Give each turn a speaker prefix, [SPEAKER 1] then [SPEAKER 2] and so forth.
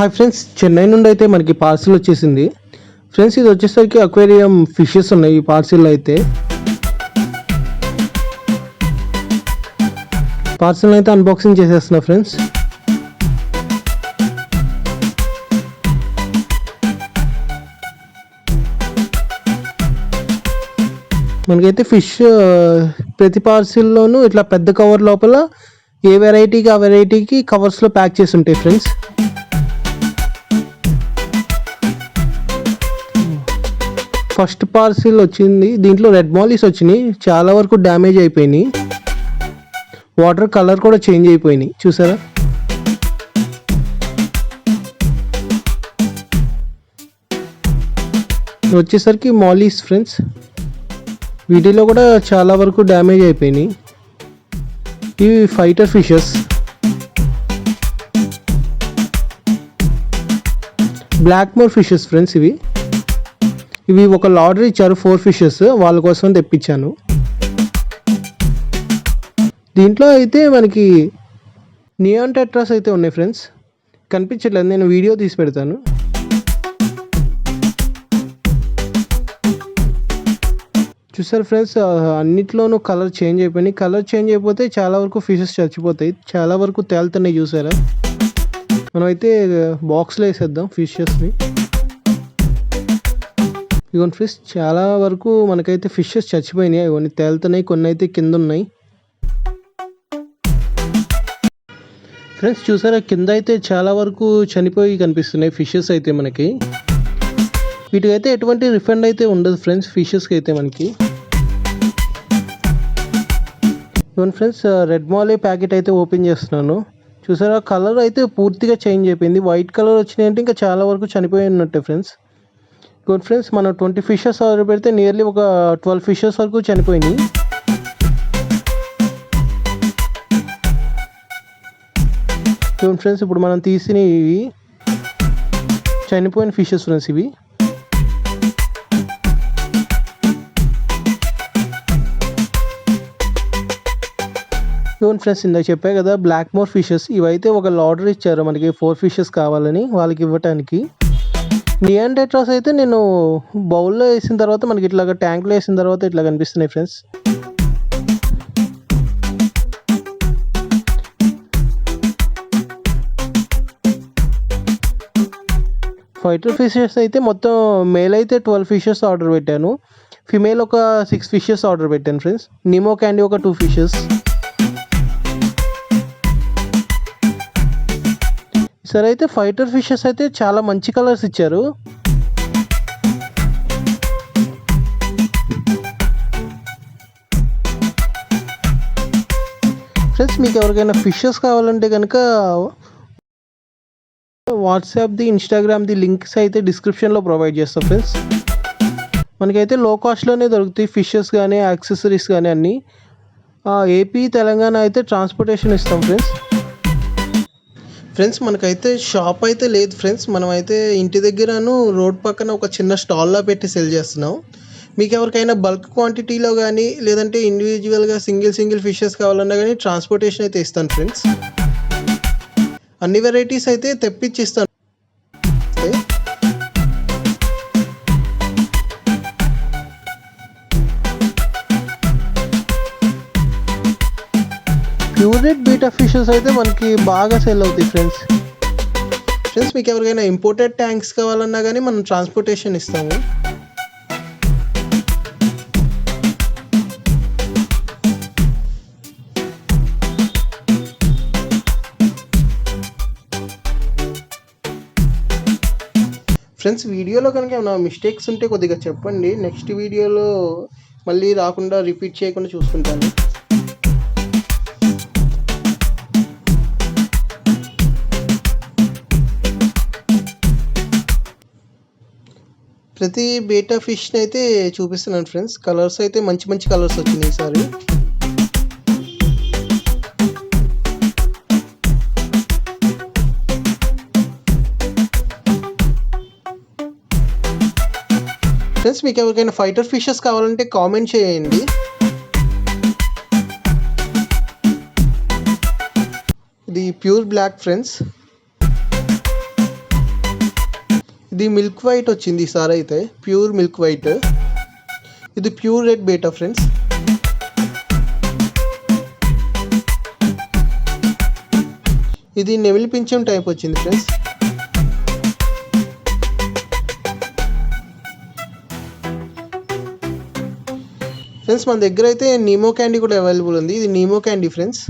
[SPEAKER 1] Hi friends, Chennai నుండి అయితే మనకి పార్సిల్ వచ్చేసింది. ఫ్రెండ్స్ ఇది వచ్చేసరికి అక్వేరియం ఫిషెస్ ఉన్నాయి ఈ పార్సిల్ అయితే. పార్సిల్ అయితే అన్బాక్సింగ్ చేసేస్తున్నా ఫ్రెండ్స్. మనకైతే ఫిష్ ప్రతి పార్సిల్లోనూ ఇట్లా పెద్ద కవర్ లోపల ఏ వెరైటీకి ఆ వెరైటీకి కవర్స్లో ప్యాక్ చేసి ఉంటాయి ఫ్రెండ్స్. ఫస్ట్ పార్సిల్ వచ్చింది, దీంట్లో రెడ్ మాలీస్ వచ్చినాయి, చాలా వరకు డ్యామేజ్ అయిపోయినాయి. వాటర్ కలర్ కూడా చేంజ్ అయిపోయినాయి, చూసారా? వచ్చేసరికి మాలీస్ ఫ్రెండ్స్, వీటిలో కూడా చాలా వరకు డ్యామేజ్ అయిపోయినాయి. ఇవి fighter fishes, black moor fishes friends. ఇవి ఒక లాటరీ ఇచ్చారు 4 ఫిషెస్, వాళ్ళ కోసం తెప్పించాను. దీంట్లో అయితే మనకి నియాన్ టెట్రాస్ అయితే ఉన్నాయి ఫ్రెండ్స్, కనిపించట్లేదు, నేను వీడియో తీసి పెడతాను. చూసారు ఫ్రెండ్స్, అన్నిట్లోనూ కలర్ చేంజ్ అయిపోయినాయి. కలర్ చేంజ్ అయిపోతే చాలా వరకు ఫిషెస్ చచ్చిపోతాయి, చాలా వరకు తేలుతున్నాయి, చూసారా? మనమైతే బాక్స్లో వేసేద్దాం ఫిషెస్ని. ఇవన్నీ ఫిష్ చాలా వరకు మనకైతే ఫిషెస్ చచ్చిపోయినాయి, ఇవన్నీ తేలుతున్నాయి, కొన్ని అయితే కింద ఉన్నాయి. ఫ్రెండ్స్ చూసారా, కింద అయితే చాలా వరకు చనిపోయి కనిపిస్తున్నాయి ఫిషెస్ అయితే మనకి. వీటికైతే ఎటువంటి రిఫండ్ అయితే ఉండదు ఫ్రెండ్స్, ఫిషెస్కి అయితే మనకి. ఇవన్నీ ఫ్రెండ్స్, రెడ్ మాలీ ప్యాకెట్ అయితే ఓపెన్ చేస్తున్నాను. చూసారా, కలర్ అయితే పూర్తిగా చేంజ్ అయిపోయింది, వైట్ కలర్ వచ్చినాయంటే ఇంకా చాలా వరకు చనిపోయి ఉన్నట్టే ఫ్రెండ్స్. గుడ్ ఫ్రెండ్స్, మనం 20 ఫిషెస్ ఆర్డర్ పెడితే నియర్లీ ఒక 12 ఫిషెస్ వరకు చనిపోయినాయి. చూడండి ఫ్రెండ్స్, ఇప్పుడు మనం తీసిన ఇవి చనిపోయిన ఫిషెస్ ఫ్రెండ్స్. ఇవి చూడండి ఫ్రెండ్స్, ఇందాక చెప్పా కదా బ్లాక్ మోర్ ఫిషెస్, ఇవైతే ఒక లాటరీ ఇచ్చారు మనకి 4 ఫిషెస్ కావాలని వాళ్ళకి ఇవ్వటానికి. నియాన్ టెట్రాస్ అయితే నేను బౌల్లో వేసిన తర్వాత మనకి ఇట్లాగా ట్యాంక్లో వేసిన తర్వాత ఇట్లా కనిపిస్తున్నాయి ఫ్రెండ్స్. ఫైటర్ ఫిషెస్ అయితే మొత్తం మేల్ అయితే 12 ఫిషెస్ ఆర్డర్ పెట్టాను, ఫిమేల్ ఒక 6 ఫిషెస్ ఆర్డర్ పెట్టాను ఫ్రెండ్స్. నిమో క్యాండీ ఒక 2 ఫిషెస్. సరే అయితే ఫైటర్ ఫిషెస్ అయితే చాలా మంచి కలర్స్ ఇచ్చారు. ఫ్రెండ్స్ మీకు ఎవరికైనా ఫిషెస్ కావాలంటే కనుక వాట్సాప్ది, ఇన్స్టాగ్రామ్ది లింక్స్ అయితే డిస్క్రిప్షన్లో ప్రొవైడ్ చేస్తాం ఫ్రెండ్స్. మనకైతే లో కాస్ట్లోనే దొరుకుతాయి ఫిషెస్ కానీ యాక్సెసరీస్ కానీ అన్నీ. ఏపీ తెలంగాణ అయితే ట్రాన్స్పోర్టేషన్ ఇస్తాం ఫ్రెండ్స్. ఫ్రెండ్స్ మనకైతే షాప్ అయితే లేదు ఫ్రెండ్స్, మనమైతే ఇంటి దగ్గరను రోడ్ పక్కన ఒక చిన్న స్టాల్లో పెట్టి సెల్ చేస్తున్నాం. మీకు ఎవరికైనా బల్క్ క్వాంటిటీలో కానీ లేదంటే ఇండివిజువల్గా సింగిల్ ఫిషెస్ కావాలన్నా కానీ ట్రాన్స్పోర్టేషన్ అయితే ఇస్తాను ఫ్రెండ్స్. అన్ని వెరైటీస్ అయితే తెప్పించి ఇస్తాను. ప్యూరెట్ బీటా ఫిషెస్ అయితే మనకి బాగా సేల్ అవుతాయి ఫ్రెండ్స్. మీకు ఎవరికైనా ఇంపోర్టెడ్ ట్యాంక్స్ కావాలన్నా కానీ మనం ట్రాన్స్పోర్టేషన్ ఇస్తాము. ఫ్రెండ్స్ వీడియోలో కనుక ఏమైనా మిస్టేక్స్ ఉంటే కొద్దిగా చెప్పండి, నెక్స్ట్ వీడియోలో మళ్ళీ రాకుండా రిపీట్ చేయకుండా చూసుకుంటాను. ప్రతి బీటా ఫిష్ని అయితే చూపిస్తున్నాను ఫ్రెండ్స్. కలర్స్ అయితే మంచి కలర్స్ వచ్చినాయి ఈసారి. ఫ్రెండ్స్ మీకు ఎవరికైనా ఫైటర్ ఫిషెస్ కావాలంటే కామెంట్ చేయండి. ఇది ప్యూర్ బ్లాక్ ఫ్రెండ్స్. ఇది మిల్క్ వైట్ వచ్చింది ఈసారి అయితే, ప్యూర్ మిల్క్ వైట్. ఇది ప్యూర్ రెడ్ బీటా ఫ్రెండ్స్. ఇది నెమిలి పింఛం టైప్ వచ్చింది ఫ్రెండ్స్. ఫ్రెండ్స్ మన దగ్గర అయితే నీమో క్యాండీ కూడా అవైలబుల్ ఉంది. ఇది నీమో క్యాండీ ఫ్రెండ్స్.